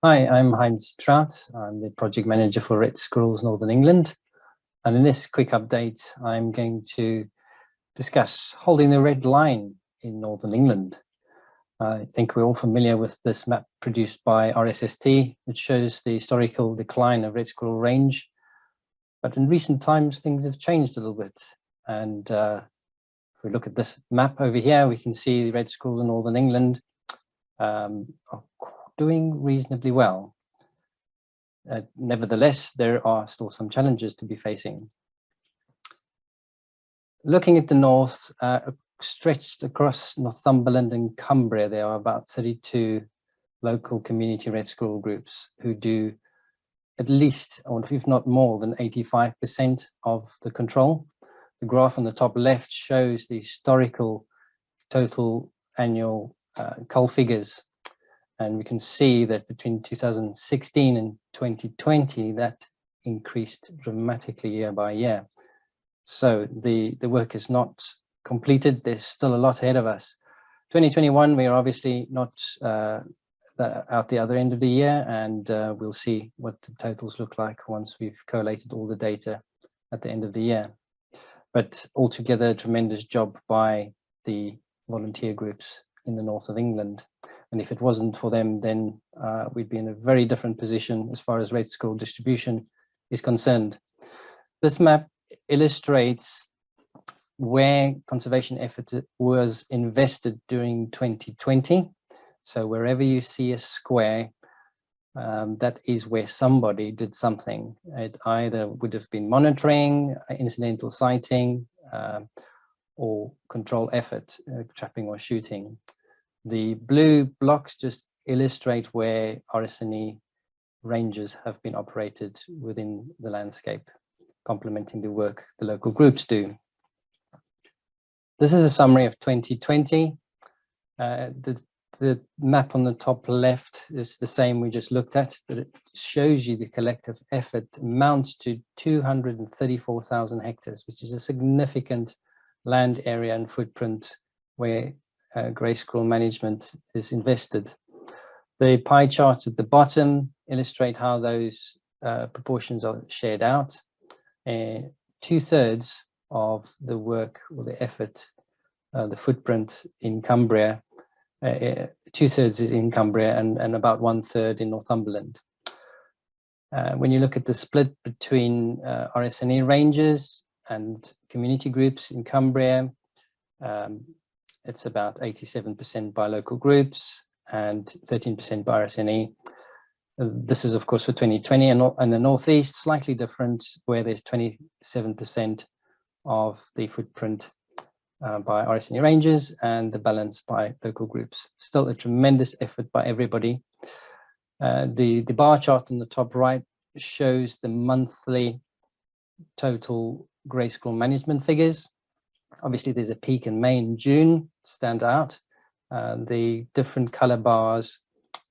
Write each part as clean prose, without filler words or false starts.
Hi, I'm Heinz Traut. I'm the project manager for Red Squirrels Northern England. And in this quick update, I'm going to discuss holding the red line in Northern England. I think we're all familiar with this map produced by RSST, which shows the historical decline of red squirrel range. But in recent times, things have changed a little bit. And if we look at this map over here, we can see the red squirrels in Northern England are doing reasonably well. Nevertheless, there are still some challenges to be facing. Looking at the north, stretched across Northumberland and Cumbria, there are about 32 local community red squirrel groups who do at least, or if not more than 85% of the control. The graph on the top left shows the historical total annual cull figures. And we can see that between 2016 and 2020, that increased dramatically year by year. So the work is not completed. There's still a lot ahead of us. 2021, we are obviously not out the other end of the year, and we'll see what the totals look like once we've collated all the data at the end of the year. But altogether, a tremendous job by the volunteer groups in the north of England. And if it wasn't for them, then we'd be in a very different position as far as red squirrel distribution is concerned. This map illustrates where conservation effort was invested during 2020. So wherever you see a square, that is where somebody did something. It either would have been monitoring, incidental sighting, or control effort, trapping or shooting. The blue blocks just illustrate where RSNE ranges have been operated within the landscape, complementing the work the local groups do. This is a summary of 2020. The map on the top left is the same we just looked at, but it shows you the collective effort amounts to 234,000 hectares, which is a significant land area and footprint where grey squirrel management is invested. The pie charts at the bottom illustrate how those proportions are shared out. 2/3 of the work or the effort, the footprint in Cumbria, 2/3 is in Cumbria and about 1/3 in Northumberland. When you look at the split between RSNE ranges and community groups in Cumbria, it's about 87% by local groups and 13% by RSNE. This is, of course, for 2020, and the Northeast, slightly different, where there's 27% of the footprint by RSNE ranges and the balance by local groups. Still a tremendous effort by everybody. The bar chart on the top right shows the monthly total grey squirrel management figures. Obviously, there's a peak in May and June stand out. The different color bars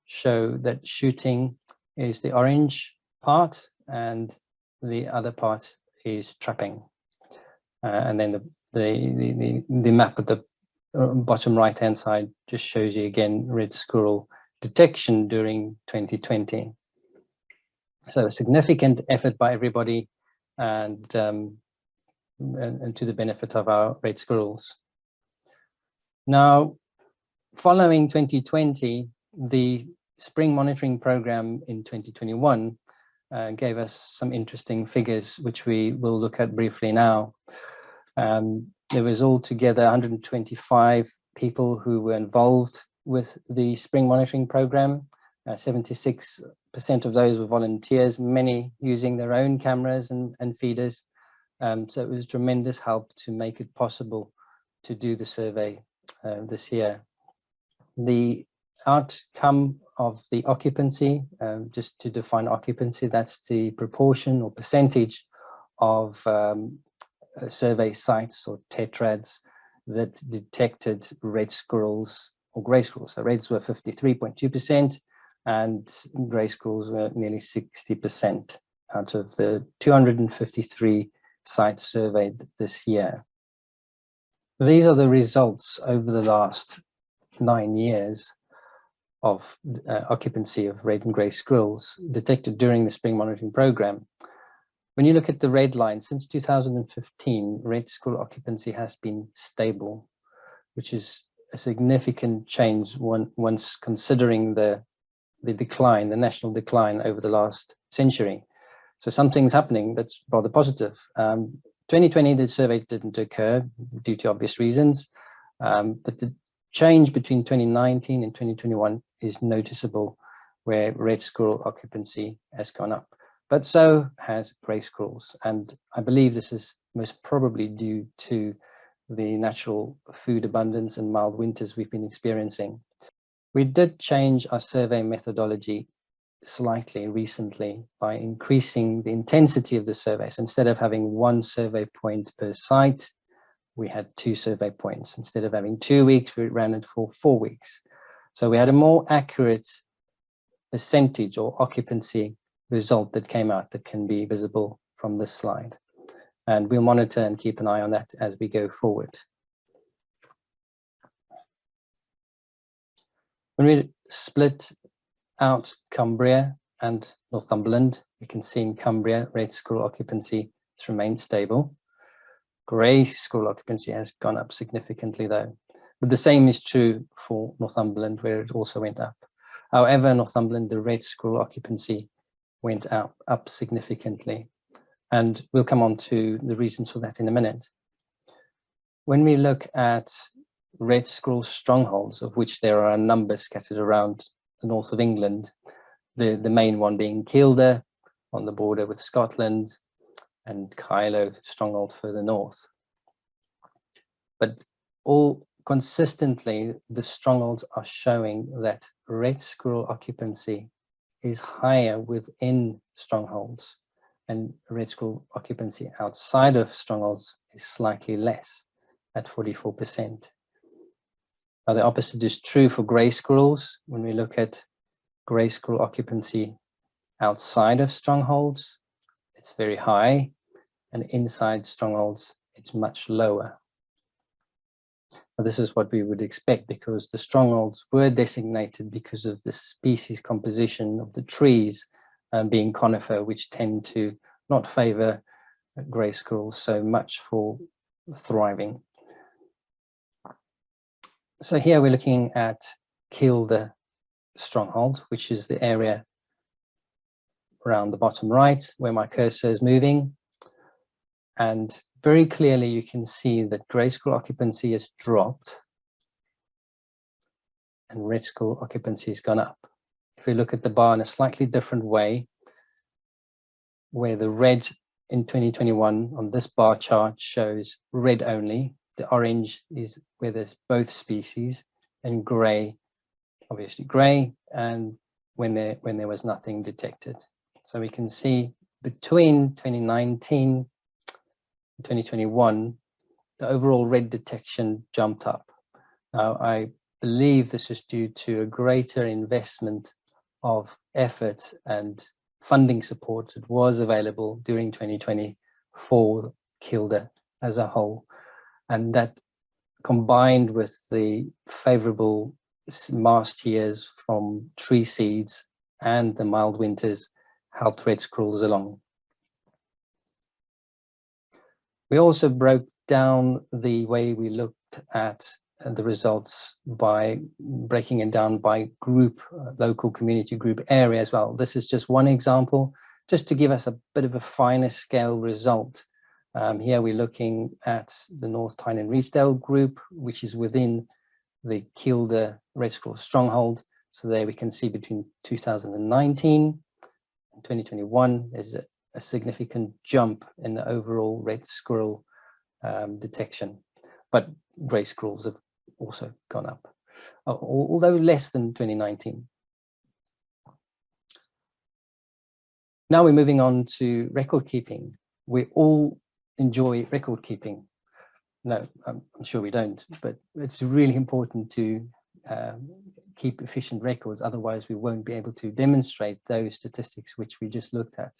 show that shooting is the orange part and the other part is trapping. And then the map at the bottom right hand side just shows you again red squirrel detection during 2020. So a significant effort by everybody and to the benefit of our red squirrels. Now, following 2020, the spring monitoring program in 2021 gave us some interesting figures, which we will look at briefly now. There was altogether 125 people who were involved with the spring monitoring program. 76% of those were volunteers, many using their own cameras and feeders. So it was tremendous help to make it possible to do the survey this year. The outcome of the occupancy, just to define occupancy, that's the proportion or percentage of survey sites or tetrads that detected red squirrels or grey squirrels. So reds were 53.2% and grey squirrels were nearly 60% out of the 253 sites surveyed this year. These are the results over the last 9 years of occupancy of red and grey squirrels detected during the spring monitoring program. When you look at the red line, since 2015, red squirrel occupancy has been stable, which is a significant change once considering the decline, the national decline over the last century. So something's happening that's rather positive. 2020, the survey didn't occur due to obvious reasons, but the change between 2019 and 2021 is noticeable, where red squirrel occupancy has gone up, but so has grey squirrels. And I believe this is most probably due to the natural food abundance and mild winters we've been experiencing. We did change our survey methodology slightly recently by increasing the intensity of the surveys. Instead of having one survey point per site, we had 2 survey points. Instead of having 2 weeks, we ran it for 4 weeks. So we had a more accurate percentage or occupancy result that came out that can be visible from this slide. And we'll monitor and keep an eye on that as we go forward. When we split out Cumbria and Northumberland, we can see in Cumbria, red squirrel occupancy has remained stable. Grey squirrel occupancy has gone up significantly though. But the same is true for Northumberland, where it also went up. However, Northumberland, the red squirrel occupancy went up significantly. And we'll come on to the reasons for that in a minute. When we look at red squirrel strongholds, of which there are a number scattered around the north of England, the main one being Kielder on the border with Scotland, and Kylo stronghold further north. But all consistently, the strongholds are showing that red squirrel occupancy is higher within strongholds, and red squirrel occupancy outside of strongholds is slightly less at 44%. Now, the opposite is true for grey squirrels. When we look at grey squirrel occupancy outside of strongholds, it's very high, and inside strongholds, it's much lower. Now, this is what we would expect, because the strongholds were designated because of the species composition of the trees being conifer, which tend to not favour grey squirrels so much for thriving. So here we're looking at Kielder stronghold, which is the area around the bottom right where my cursor is moving. And very clearly you can see that grey squirrel occupancy has dropped and red squirrel occupancy has gone up. If we look at the bar in a slightly different way, where the red in 2021 on this bar chart shows red only, the orange is where there's both species, and grey, obviously grey, and when there was nothing detected. So we can see between 2019 and 2021, the overall red detection jumped up. Now, I believe this is due to a greater investment of effort and funding support that was available during 2020 for Kielder as a whole. And that, combined with the favourable mast years from tree seeds and the mild winters, helped red squirrels along. We also broke down the way we looked at the results by breaking it down by group, local community group area as well. This is just one example, just to give us a bit of a finer scale result. Here we're looking at the North Tyne and Reesdale group, which is within the Kielder red squirrel stronghold. So there we can see between 2019 and 2021, there's a significant jump in the overall red squirrel detection. But grey squirrels have also gone up, although less than 2019. Now we're moving on to record keeping. We all enjoy record keeping. No, I'm sure we don't, but it's really important to keep efficient records. Otherwise, we won't be able to demonstrate those statistics which we just looked at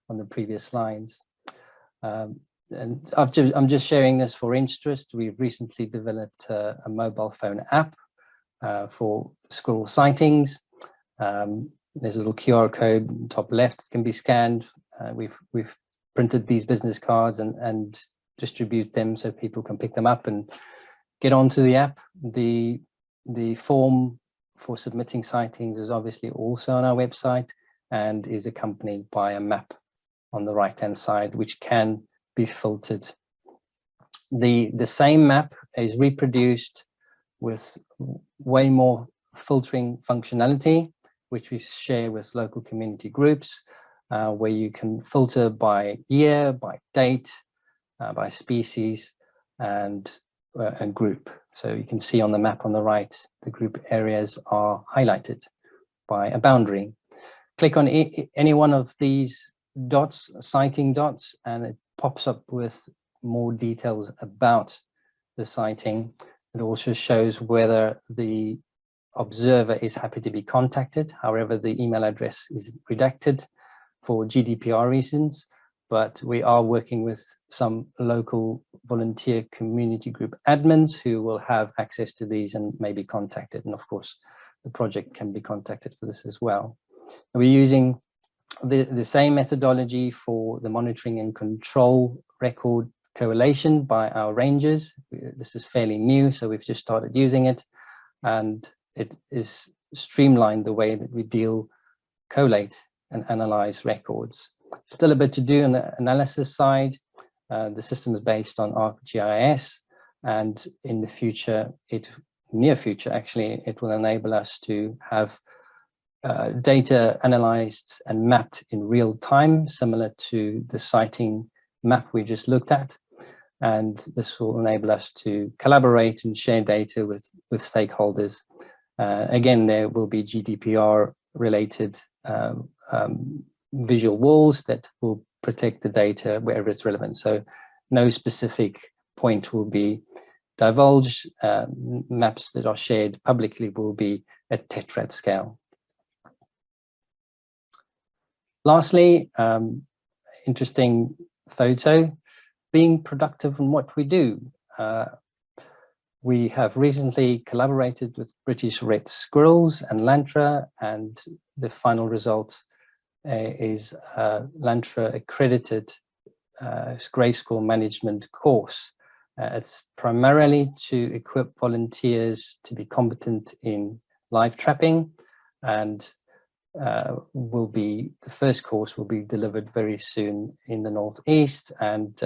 on the previous slides. And I'm just sharing this for interest. We've recently developed a mobile phone app for squirrel sightings. There's a little QR code top left that can be scanned. We've printed these business cards and distribute them so people can pick them up and get onto the app. The form for submitting sightings is obviously also on our website and is accompanied by a map on the right-hand side, which can be filtered. The same map is reproduced with way more filtering functionality, which we share with local community groups, where you can filter by year, by date, by species, and group. So you can see on the map on the right, the group areas are highlighted by a boundary. Click on any one of these dots, sighting dots, and it pops up with more details about the sighting. It also shows whether the observer is happy to be contacted. However, the email address is redacted for GDPR reasons, but we are working with some local volunteer community group admins who will have access to these and may be contacted. And of course, the project can be contacted for this as well. We're using the same methodology for the monitoring and control record correlation by our rangers. This is fairly new, so we've just started using it, and it is streamlined the way that we collate and analyze records. Still a bit to do on the analysis side. The system is based on ArcGIS, and in the future, near future actually, it will enable us to have data analyzed and mapped in real time, similar to the sighting map we just looked at. And this will enable us to collaborate and share data with stakeholders. Again, there will be GDPR related visual walls that will protect the data wherever it's relevant. So no specific point will be divulged. Maps that are shared publicly will be at tetrad scale. Lastly, interesting photo, being productive in what we do. We have recently collaborated with British Red Squirrels and Lantra, and the final result is a Lantra accredited grey squirrel management course. It's primarily to equip volunteers to be competent in live trapping, and the first course will be delivered very soon in the Northeast, and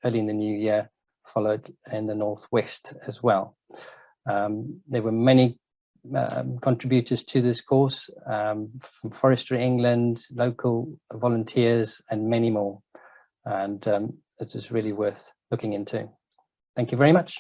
early in the new year followed in the Northwest as well. There were many contributors to this course, from Forestry England, local volunteers, and many more, and it is really worth looking into. Thank you very much.